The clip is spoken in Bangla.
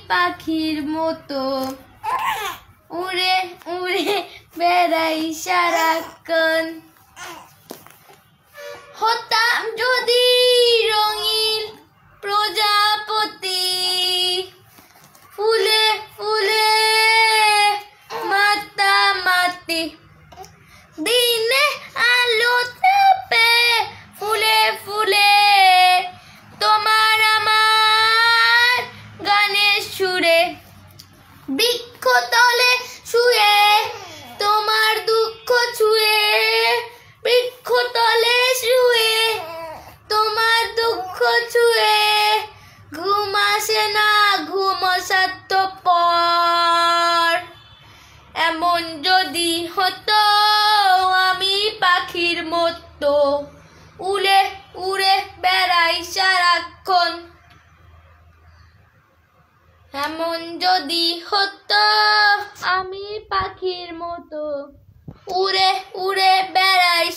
পাখির মতো উড়ে উড়ে বেড়াই সারাক্ষণ। হতাম যদি রঙিন প্রজাপতি, ফুলে ফুলে মাতামাতি, দিনে আলো তাপে ফুলে ফুলে তোমার আমার গানের সুরে, বৃক্ষ তলে শুয়ে তোমার দুঃখ ছুঁয়ে, বৃক্ষ তলে শুয়ে তোমার দুঃখ ছুঁয়ে, ঘুম আসে না ঘুম স্বার্থপর। এমন যদি হতো আমি পাখির মতো উড়ে উড়ে বেড়াই সারাক্ষণ। এমন যদি হতো আমি পাখির মতো উড়ে উড়ে বেড়াই